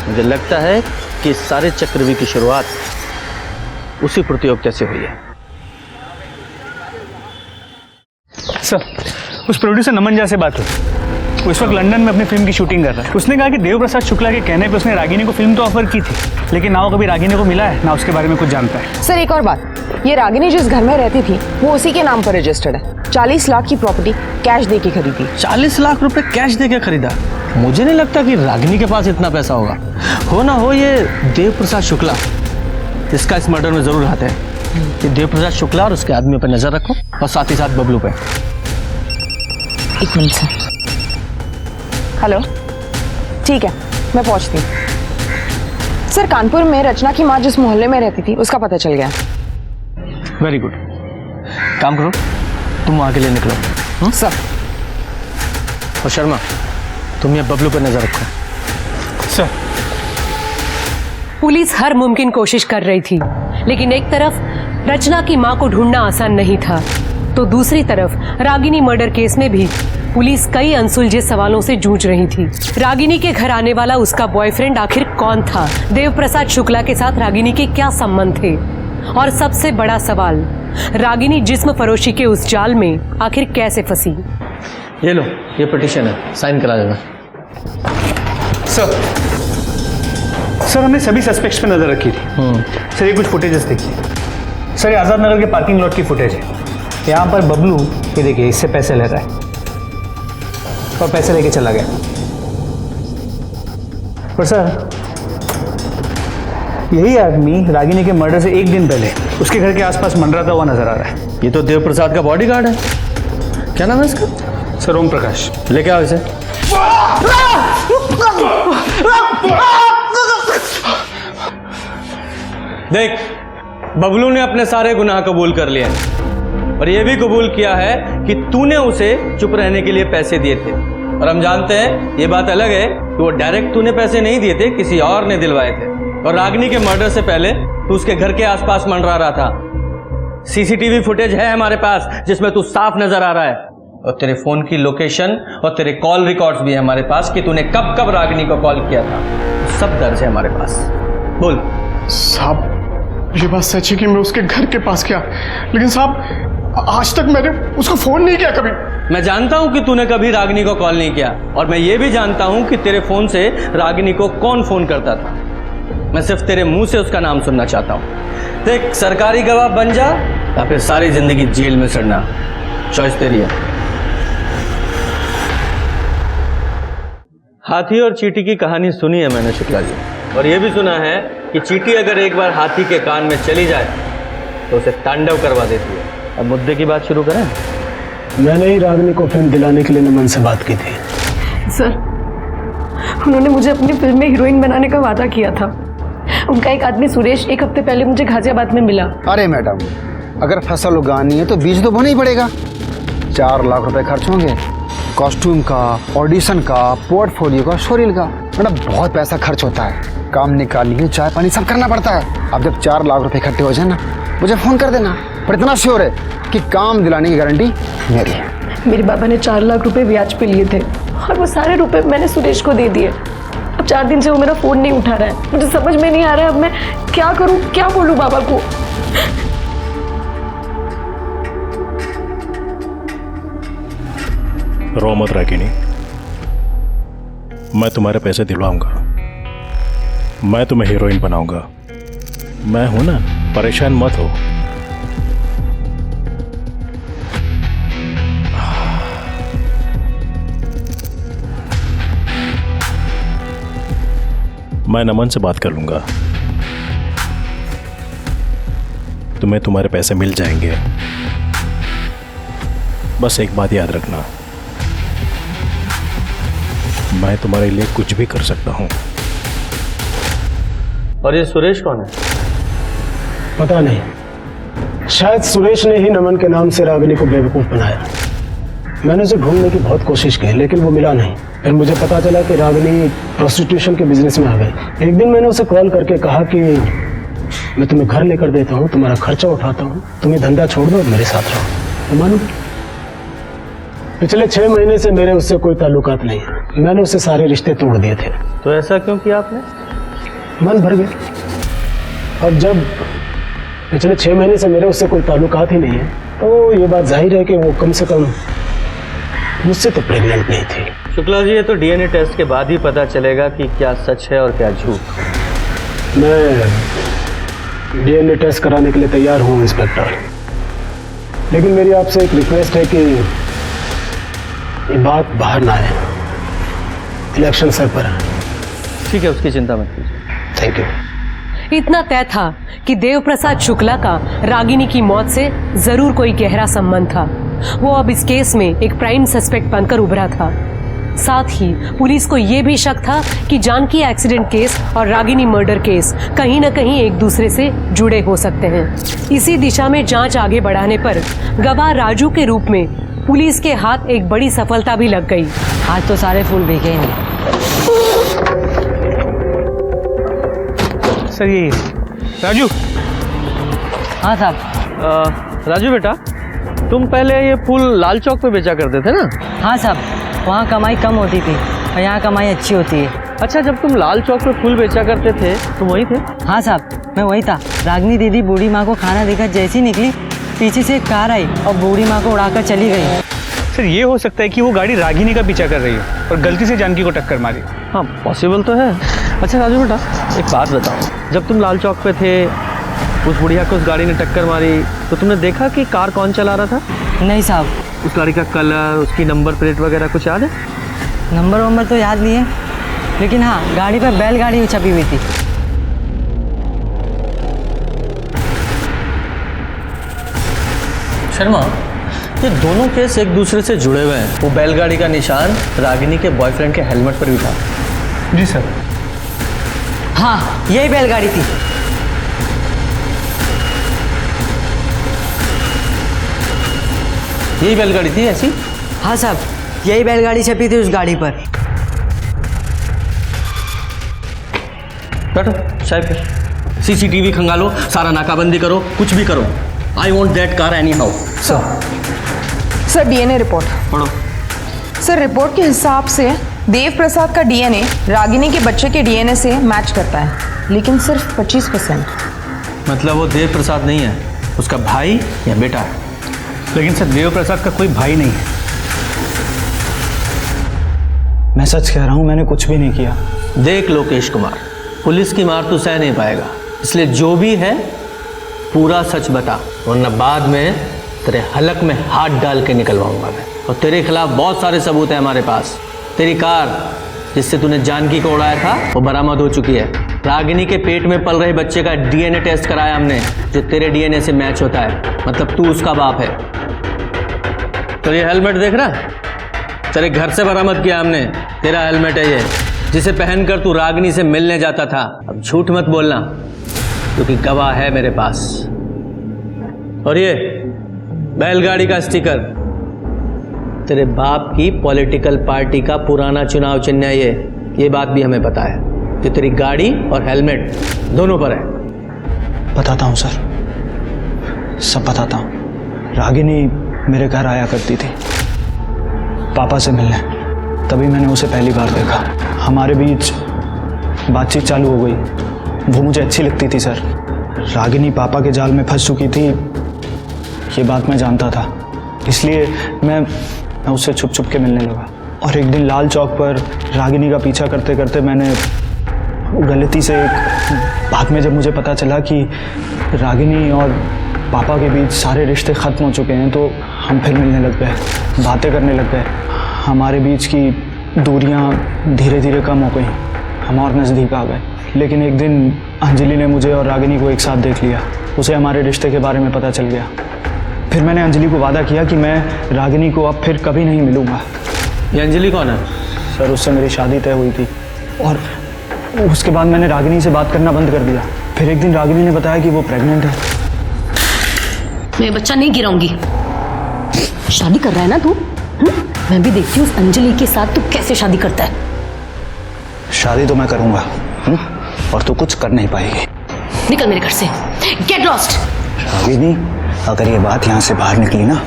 मुझे लगता है कि इस सारे चक्रव्यूह की शुरुआत उसी प्रतियोगिता से हुई है। सर, उस प्रोड्यूसर नमन झा से बात हुई। वो इस वक्त लंदन में अपनी फिल्म की शूटिंग कर रहा है। उसने कहा कि देव प्रसाद शुक्ला के कहने पे उसने रागिनी को फिल्म तो ऑफर की थी, लेकिन ना वो कभी रागिनी को मिला है, ना उसके बारे में कुछ जानता है। सर एक और बात, ये रागिनी जिस घर में रहती थी वो उसी के नाम पर रजिस्टर्ड है। 40 लाख की प्रॉपर्टी कैश दे के खरीदी। 40 लाख रुपए कैश दे के खरीदा? मुझे नहीं लगता कि रागिनी के पास इतना पैसा होगा। हो ना हो ये देव प्रसाद शुक्ला इसका इस मर्डर में जरूर हाथ है। ये देव प्रसाद शुक्ला और उसके आदमियों पर नजर रखो और साथ ही साथ बबलू पे। एक मिनट सर। हेलो, ठीक है मैं पहुंचती हूँ। सर कानपुर में रचना की माँ जिस मोहल्ले में रहती थी उसका पता चल गया। Very good. काम करो, तुम वहाँ के लिए निकलो। सर। और शर्मा, तुम ये बबलू पर नजर रखो। सर। पुलिस हर मुमकिन कोशिश कर रही थी, लेकिन एक तरफ रचना की मां को ढूंढना आसान नहीं था, तो दूसरी तरफ रागिनी मर्डर केस में भी पुलिस कई अनसुलझे सवालों से जूझ रही थी। रागिनी के घर आने वाला उसका बॉयफ्रेंड आखिर कौन था? देव प्रसाद शुक्ला के साथ रागिनी के क्या संबंध थे? और सबसे बड़ा सवाल, रागिनी जिस्म फरोशी के उस जाल में आखिर कैसे फंसी? ये लो, ये पिटीशन है, साइन करा देना। सर हमने सभी सस्पेक्ट्स पे नजर रखी थी। सर ये कुछ फुटेजेस देखिए। सर ये आजाद नगर के पार्किंग लॉट की फुटेज है। यहाँ पर बबलू, ये देखिए, इससे पैसे ले रहा है और पैसे लेके चला गया। पर सर यही आदमी रागिनी के मर्डर से एक दिन पहले उसके घर के आसपास मंडराता हुआ नजर आ रहा है। ये तो देव प्रसाद का बॉडीगार्ड है। क्या नाम है इसका? सर ओम प्रकाश। लेके आओ इसे। देख, बबलू ने अपने सारे गुनाह कबूल कर लिए और ये भी कबूल किया है कि तूने उसे चुप रहने के लिए पैसे दिए थे। और हम जानते हैं, ये बात अलग है कि वो डायरेक्ट तूने पैसे नहीं दिए थे, किसी और ने दिलवाए थे। और रागिनी के मर्डर से पहले तू उसके घर के आसपास मंडरा रहा था। सीसीटीवी फुटेज है हमारे पास जिसमें तू साफ नजर आ रहा है, और तेरे फोन की लोकेशन और तेरे कॉल रिकॉर्ड्स भी है हमारे पास कि तूने कब कब रागिनी को कॉल किया था। सब दर्ज है हमारे पास। बोल। साहब ये बात सच है कि मैं उसके घर के पास गया, लेकिन साहब आज तक मैंने उसको फोन नहीं किया कभी। मैं जानता हूं कि तूने कभी रागिनी को कॉल नहीं किया, और मैं ये भी जानता हूं कि तेरे फोन से रागिनी को कौन फोन करता था। मैं सिर्फ तेरे मुंह से उसका नाम सुनना चाहता हूं। देख, सरकारी गवाह बन जा या फिर सारी जिंदगी जेल में सड़ना, चॉइस तेरी है। हाथी और चींटी की कहानी सुनी है मैंने शुक्ला जी, और यह भी सुना है कि चींटी अगर एक बार हाथी के कान में चली जाए तो उसे तांडव करवा देती है। अब मुद्दे की बात शुरू करें। मैंने ही रागिनी को फिल्म दिलाने के लिए नमन से बात की थी। सर, उन्होंने मुझे अपनी फिल्म में हीरोइन बनाने का वादा किया था। उनका एक आदमी सुरेश एक हफ्ते पहले मुझे गाजियाबाद में मिला। अरे मैडम, अगर फसल उगानी है तो बीज तो बोना ही पड़ेगा। 4 लाख रुपए खर्च होंगे, कॉस्ट्यूम का, ऑडिशन का, पोर्टफोलियो का, शोरील का। मैडम बहुत पैसा खर्च होता है, काम निकालिए, चाय पानी सब करना पड़ता है। अब जब 4 लाख रुपए इकट्ठे हो जाए ना, मुझे फोन कर देना। पर इतना श्योर है कि काम दिलाने की गारंटी मेरी है। मेरे बाबा ने 4 लाख रुपए ब्याज पे लिए थे और वो सारे रुपए मैंने सुरेश को दे दिए। अब 4 दिन से वो मेरा फोन नहीं उठा रहा है। मुझे समझ में नहीं आ रहा है अब मैं क्या करूं, क्या बोलूं बाबा को। रो मत रागिनी, मैं तुम्हारे पैसे दिलवाऊंगा, मैं तुम्हें हीरोइन बनाऊंगा। मैं हूं ना, परेशान मत हो। मैं नमन से बात कर लूंगा, तुम्हें तुम्हारे पैसे मिल जाएंगे। बस एक बात याद रखना, मैं तुम्हारे लिए कुछ भी कर सकता हूं। और ये सुरेश कौन है? पता नहीं, शायद सुरेश ने ही नमन के नाम से रागिनी को बेवकूफ बनाया। मैंने उसे ढूंढने की बहुत कोशिश की, लेकिन वो मिला नहीं। फिर मुझे पता चला कि रागिनी प्रोस्टिट्यूशन के बिजनेस में आ गई। एक दिन मैंने उसे कॉल करके कहा कि मैं तुम्हें घर लेकर देता हूँ, तुम्हारा खर्चा उठाता हूँ, तुम्हें धंधा छोड़ दो और मेरे साथ रहो। तो मानो पिछले 6 महीने से मेरे उससे कोई ताल्लुकात नहीं है। मैंने उससे सारे रिश्ते तोड़ दिए थे। तो ऐसा क्यों किया आपने? मन भर गया। अब जब पिछले 6 महीने से मेरे उससे कोई ताल्लुकात ही नहीं है, तो ये बात जाहिर है कि वो कम से कम मुझसे तो प्रेग्नेंट नहीं थी। शुक्ला जी, ये तो डीएनए टेस्ट के बाद ही पता चलेगा कि क्या सच है और क्या झूठ। मैं डीएनए टेस्ट कराने के लिए तैयार हूँ इंस्पेक्टर, लेकिन मेरी आपसे एक रिक्वेस्ट है कि ये बात बाहर ना आए। इलेक्शन सर पर है। ठीक है, उसकी चिंता मत कीजिए। Thank you. इतना तय था कि देव प्रसाद शुक्ला का रागिनी की मौत से जरूर कोई गहरा संबंध था। वो अब इस केस में एक प्राइम सस्पेक्ट बनकर उभरा था। साथ ही पुलिस को ये भी शक था कि जानकी एक्सीडेंट केस और रागिनी मर्डर केस कहीं न कहीं एक दूसरे से जुड़े हो सकते हैं। इसी दिशा में जांच आगे बढ़ाने पर गवाह राजू के रूप में पुलिस के हाथ एक बड़ी सफलता भी लग गई। आज तो सारे फूल भीगे ही नहीं। सर ये राजू। हाँ साहब। राजू बेटा, तुम पहले ये फूल लाल चौक पे बेचा करते थे ना? हाँ साहब, वहाँ कमाई कम होती थी और यहाँ कमाई अच्छी होती है। अच्छा, जब तुम लाल चौक पे फूल बेचा करते थे तुम वहीं थे? हाँ साहब, मैं वही था। रागिनी दीदी बूढ़ी माँ को खाना देकर जैसी निकली, पीछे से एक कार आई और बूढ़ी माँ को उड़ाकर चली गई। सर ये हो सकता है कि वो गाड़ी रागिनी का पीछा कर रही है और गलती से जानकी को टक्कर मारी। हाँ, पॉसिबल तो है। अच्छा राजू बेटा, एक बात बताओ, जब तुम लाल चौक पे थे, उस बुढ़िया को उस गाड़ी ने टक्कर मारी, तो तुमने देखा कि कार कौन चला रहा था? नहीं साहब। उस गाड़ी का कलर, उसकी नंबर प्लेट वगैरह कुछ याद है? नंबर वंबर तो याद नहीं है, लेकिन हाँ, गाड़ी पर बैलगाड़ी छपी हुई थी। शर्मा, ये दोनों केस एक दूसरे से जुड़े हुए हैं। वो बैलगाड़ी का निशान रागिनी के बॉयफ्रेंड के हेलमेट पर भी था। जी सर। हाँ, यही बैलगाड़ी थी। यही बैलगाड़ी थी ऐसी? हाँ साहब, यही बैलगाड़ी छपी थी उस गाड़ी पर। बैठो साहब पे। सीसीटीवी खंगालो, सारा नाकाबंदी करो, कुछ भी करो। I want that car any how. Sir DNA report पढ़ो। सर रिपोर्ट के हिसाब से देव प्रसाद का डीएनए रागिनी के बच्चे के डीएनए से मैच करता है, लेकिन सिर्फ 25%। मतलब वो देव प्रसाद नहीं है, उसका भाई या बेटा है। लेकिन सर देव प्रसाद का कोई भाई नहीं है। मैं सच कह रहा हूं, मैंने कुछ भी नहीं किया। देख लोकेश कुमार, पुलिस की मार तू सह नहीं पाएगा, इसलिए जो भी है पूरा सच बता, वरना बाद में तेरे हलक में हाथ डाल के निकलवाऊंगा मैं। और तेरे खिलाफ बहुत सारे सबूत हैं हमारे पास। तेरी कार जिससे तूने जानकी को उड़ाया था वो बरामद हो चुकी है। रागिनी के पेट में पल रहे बच्चे का डीएनए टेस्ट कराया हमने, जो तेरे डीएनए से मैच होता है, मतलब तू उसका बाप है। तो ये हेलमेट देख रहा, तेरे घर से बरामद किया हमने। तेरा हेलमेट है ये, जिसे पहनकर तू रागिनी से मिलने जाता था। अब झूठ मत बोलना, क्योंकि गवाह है मेरे पास। और ये बैलगाड़ी का स्टिकर तेरे बाप की पॉलिटिकल पार्टी का पुराना चुनाव चिन्ह है। ये बात भी हमें पता है, जो तेरी गाड़ी और हेलमेट दोनों पर है। बताता हूँ सर, सब बताता हूँ। रागिनी मेरे घर आया करती थी पापा से मिलने, तभी मैंने उसे पहली बार देखा। हमारे बीच बातचीत चालू हो गई। वो मुझे अच्छी लगती थी सर। रागिनी पापा के जाल में फंस चुकी थी, ये बात मैं जानता था, इसलिए मैं उससे छुप छुप के मिलने लगा। और एक दिन लाल चौक पर रागिनी का पीछा करते करते मैंने गलती से, बाद में जब मुझे पता चला कि रागिनी और पापा के बीच सारे रिश्ते ख़त्म हो चुके हैं, तो हम फिर मिलने लग गए, बातें करने लग गए। हमारे बीच की दूरियां धीरे धीरे कम हो गई, हम और नज़दीक आ गए। लेकिन एक दिन अंजलि ने मुझे और रागिनी को एक साथ देख लिया। उसे हमारे रिश्ते के बारे में पता चल गया। फिर मैंने अंजलि को वादा किया कि मैं रागिनी को अब फिर कभी नहीं मिलूंगा। ये अंजलि कौन है? सर उससे मेरी शादी तय हुई थी और उसके बाद मैंने रागिनी से बात करना बंद कर दिया। फिर एक दिन रागिनी ने बताया कि वो प्रेग्नेंट है। मैं बच्चा नहीं गिराऊंगी। शादी कर रहा है ना तू? मैं भी देखती हूँ उस अंजलि के साथ तू कैसे शादी करता है। शादी तो मैं करूंगा और तू कुछ कर नहीं पाएगी। निकल मेरे घर से, गेट लॉस्ट। रागिनी, अगर ये बात यहाँ से बाहर निकली ना।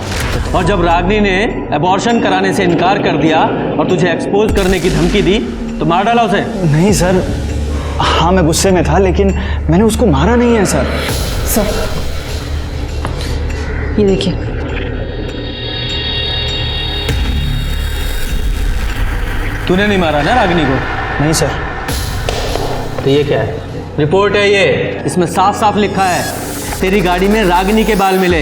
और जब रागिनी ने अबॉर्शन कराने से इनकार कर दिया और तुझे एक्सपोज करने की धमकी दी, तो मार डाला उसे? नहीं सर, हाँ मैं गुस्से में था, लेकिन मैंने उसको मारा नहीं है सर। सर ये देखिए, तूने नहीं मारा ना रागिनी को? नहीं सर। तो ये क्या है? रिपोर्ट है ये, इसमें साफ साफ लिखा है तेरी गाड़ी में रागिनी के बाल मिले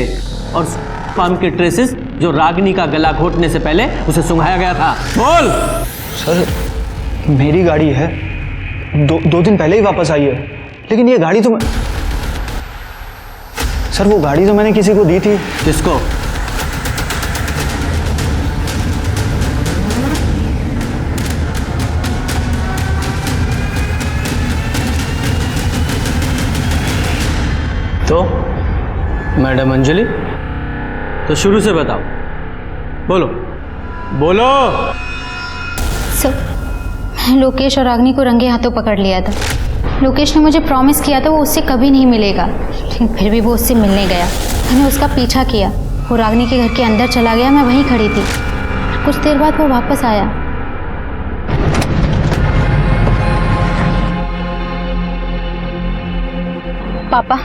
और स्पर्म के ट्रेसेस जो रागिनी का गला घोटने से पहले उसे सुंघाया गया था। बोल। सर मेरी गाड़ी है, दो दिन पहले ही वापस आई है, लेकिन ये गाड़ी तो मैं, सर वो गाड़ी तो मैंने किसी को दी थी। किसको? तो मैडम अंजलि, तो शुरू से बताओ, बोलो बोलो। सर, लोकेश और रागिनी को रंगे हाथों पकड़ लिया था। लोकेश ने मुझे प्रॉमिस किया था वो उससे कभी नहीं मिलेगा, लेकिन फिर भी वो उससे मिलने गया। मैंने उसका पीछा किया, वो रागिनी के घर के अंदर चला गया, मैं वहीं खड़ी थी। कुछ देर बाद वो वापस आया। पापा,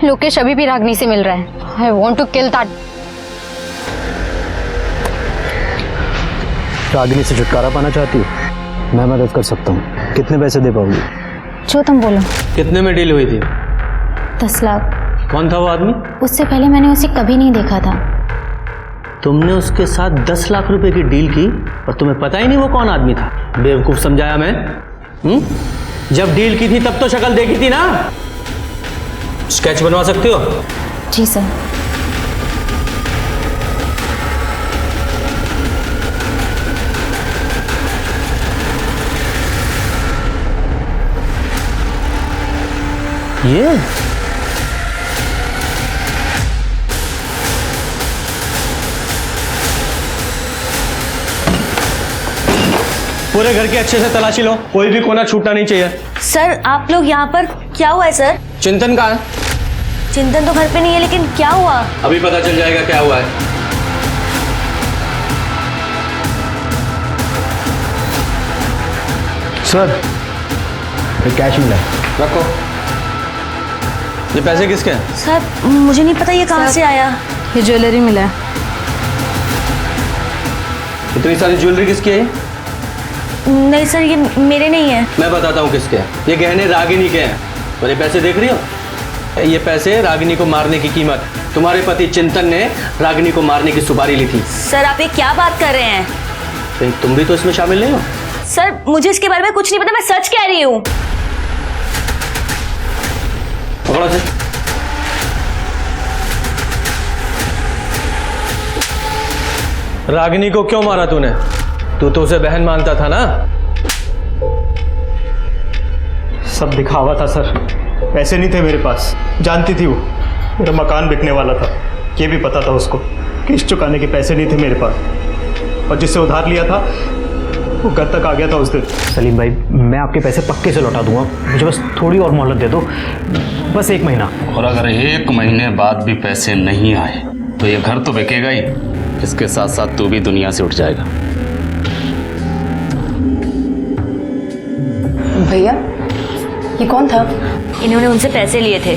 लोकेश अभी भी रागिनी से मिल रहा है। I want to kill that. Ragini से छुटकारा पाना चाहती हो? मैं मदद कर सकता हूँ। कितने पैसे दे पाओगी? जो तुम बोलो। कितने में डील हुई थी? 10 लाख। कौन था वो आदमी? उससे पहले मैंने उसे कभी नहीं देखा था। तुमने उसके साथ 10 लाख रुपए की डील की और तुम्हें पता ही नहीं वो कौन आदमी था? बेवकूफ समझाया मैं? जब डील की थी तब तो शक्ल देखी थी ना? स्केच बनवा सकते हो? जी सर। ये पूरे घर की अच्छे से तलाशी लो, कोई भी कोना छूटना नहीं चाहिए। सर, आप लोग यहाँ पर, क्या हुआ है सर? चिंतन कहाँ है? चिंतन तो घर पे नहीं है, लेकिन क्या हुआ? अभी पता चल जाएगा क्या हुआ है। सर, ये कैश मिला है। रखो। ये पैसे किसके हैं? सर, मुझे नहीं पता ये कहाँ से आया। ये ज्वेलरी मिला है। इतनी सारी ज्वेलरी किसकी है? नहीं सर, ये मेरे नहीं है। मैं बताता हूँ किसके हैं। ये गहने रागिनी के हैं। और ये पैसे देख रही हो? ये पैसे रागिनी को मारने की कीमत। तुम्हारे पति चिंतन ने रागिनी को मारने की सुपारी ली थी। सर, आप ये क्या बात कर रहे हैं? कहीं तुम भी तो इसमें शामिल नहीं हो? सर, मुझे इसके बारे में कुछ नहीं पता, मैं सच कह रही हूँ। पकड़ो से। रागिनी को क्यों मारा तूने? तू तो उसे बहन मानता था ना? सब दिखावा था सर, पैसे नहीं थे मेरे पास। जानती थी वो मेरा मकान बिकने वाला था, ये भी पता था उसको। किस्त चुकाने के पैसे नहीं थे मेरे पास, और जिससे उधार लिया था वो घर तक आ गया था उस दिन। सलीम भाई, मैं आपके पैसे पक्के से लौटा दूंगा, मुझे बस थोड़ी और मोहलत दे दो, बस 1 महीना। और अगर 1 महीने बाद भी पैसे नहीं आए तो ये घर तो बिकेगा ही, इसके साथ साथ तू भी दुनिया से उठ जाएगा। भैया, ये कौन था? इन्होंने उनसे पैसे लिए थे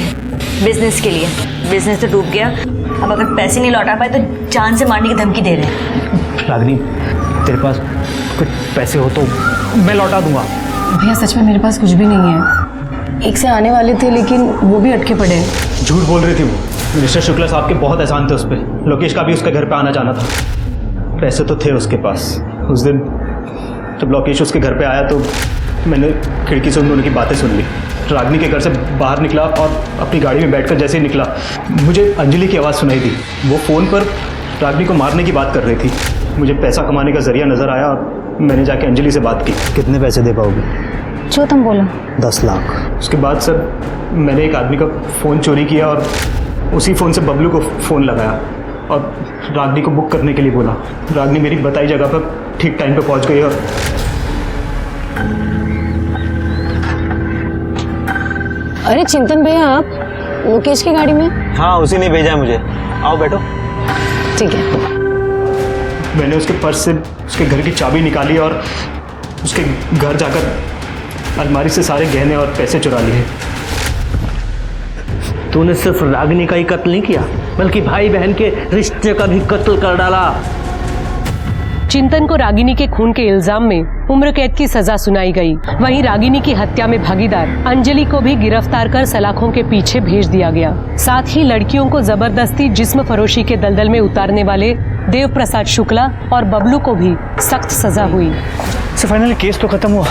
बिजनेस के लिए। बिजनेस तो डूब गया, अब अगर पैसे नहीं लौटा पाए तो जान से मारने की धमकी दे रहे हैं। रागिनी, तेरे पास कुछ पैसे हो तो मैं लौटा दूंगा। भैया, सच में मेरे पास कुछ भी नहीं है। एक से आने वाले थे, लेकिन वो भी अटके पड़े हैं। झूठ बोल रही थी वो। मिनिस्टर शुक्ला साहब के बहुत एहसान थे उस पर। लोकेश का भी उसके घर पे आना जाना था, पैसे तो थे उसके पास। उस दिन जब लोकेश उसके घर पे आया तो मैंने खिड़की से उन दोनों की बातें सुन ली। रागिनी के घर से बाहर निकला और अपनी गाड़ी में बैठकर जैसे ही निकला, मुझे अंजलि की आवाज़ सुनाई दी। वो फ़ोन पर रागिनी को मारने की बात कर रही थी। मुझे पैसा कमाने का जरिया नज़र आया और मैंने जाके अंजलि से बात की। कितने पैसे दे पाओगे? जो तुम बोलो। 10 लाख। उसके बाद सर मैंने एक आदमी का फ़ोन चोरी किया और उसी फ़ोन से बबलू को फ़ोन लगाया और रागिनी को बुक करने के लिए बोला। रागिनी मेरी बताई जगह पर ठीक टाइम पे पहुंच गई। और अरे चिंतन भैया, आप लोकेश की गाड़ी में? हाँ, उसी ने भेजा है मुझे। आओ बैठो। ठीक है। मैंने उसके पर्स से उसके घर की चाबी निकाली और उसके घर जाकर अलमारी से सारे गहने और पैसे चुरा लिए। तूने सिर्फ रागिनी का ही कत्ल नहीं किया, बल्कि भाई बहन के रिश्ते का भी कत्ल कर डाला। चिंतन को रागिनी के खून के इल्जाम में उम्र कैद की सजा सुनाई गई। वहीं रागिनी की हत्या में भागीदार अंजलि को भी गिरफ्तार कर सलाखों के पीछे भेज दिया गया। साथ ही लड़कियों को जबरदस्ती जिस्म फरोशी के दलदल में उतारने वाले देव प्रसाद शुक्ला और बबलू को भी सख्त सजा हुई। सर, फाइनली केस तो खत्म हुआ?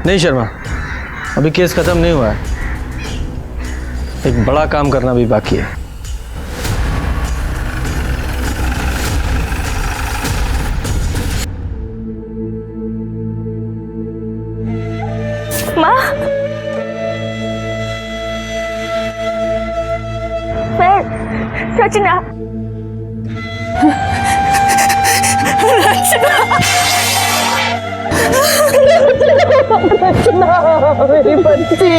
नहीं शर्मा, अभी केस खत्म नहीं हुआ है। एक बड़ा काम करना भी बाकी है। माँ, रचना रचना मेरी बच्ची,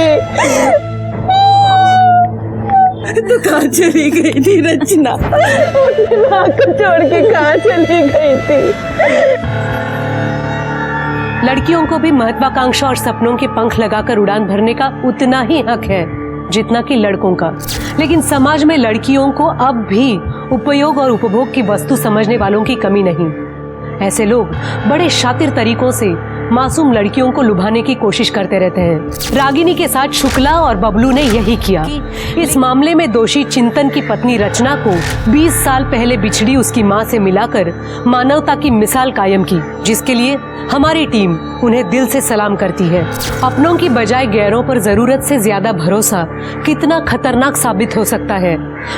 तू कहाँ चली गई थी रचना? माँ को छोड़ के कहाँ चली गई थी? लड़कियों को भी महत्वाकांक्षा और सपनों के पंख लगाकर उड़ान भरने का उतना ही हक है जितना कि लड़कों का। लेकिन समाज में लड़कियों को अब भी उपयोग और उपभोग की वस्तु समझने वालों की कमी नहीं। ऐसे लोग बड़े शातिर तरीकों से मासूम लड़कियों को लुभाने की कोशिश करते रहते हैं। रागिनी के साथ शुक्ला और बबलू ने यही किया। इस मामले में दोषी चिंतन की पत्नी रचना को 20 साल पहले बिछड़ी उसकी मां से मिलाकर मानवता की मिसाल कायम की, जिसके लिए हमारी टीम उन्हें दिल से सलाम करती है। अपनों की बजाय गैरों पर जरूरत से ज्यादा भरोसा कितना खतरनाक साबित हो सकता है,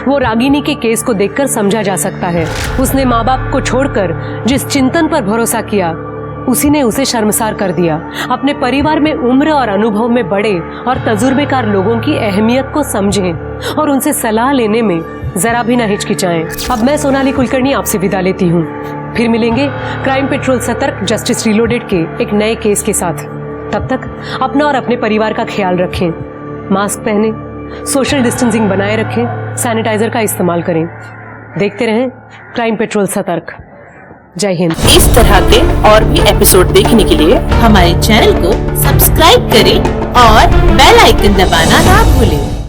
वो रागिनी के केस को देखकर समझा जा सकता है। उसने माँ बाप को छोड़कर जिस चिंतन पर भरोसा किया, उसी ने उसे शर्मसार कर दिया। अपने परिवार में उम्र और अनुभव में बड़े और तजुर्बेकार लोगों की अहमियत को समझें और उनसे सलाह लेने में जरा भी न हिचकिचाएं। अब मैं सोनाली कुलकर्णी आपसे विदा लेती हूँ। फिर मिलेंगे क्राइम पेट्रोल सतर्क जस्टिस रिलोडेड के एक नए केस के साथ। तब तक अपना और अपने परिवार का ख्याल रखें, मास्क पहने, सोशल डिस्टेंसिंग बनाए रखें, सैनिटाइजर का इस्तेमाल करें। देखते रहें क्राइम पेट्रोल सतर्क। जय हिंद। इस तरह के और भी एपिसोड देखने के लिए हमारे चैनल को सब्सक्राइब करें और बेल आइकन दबाना ना भूलें।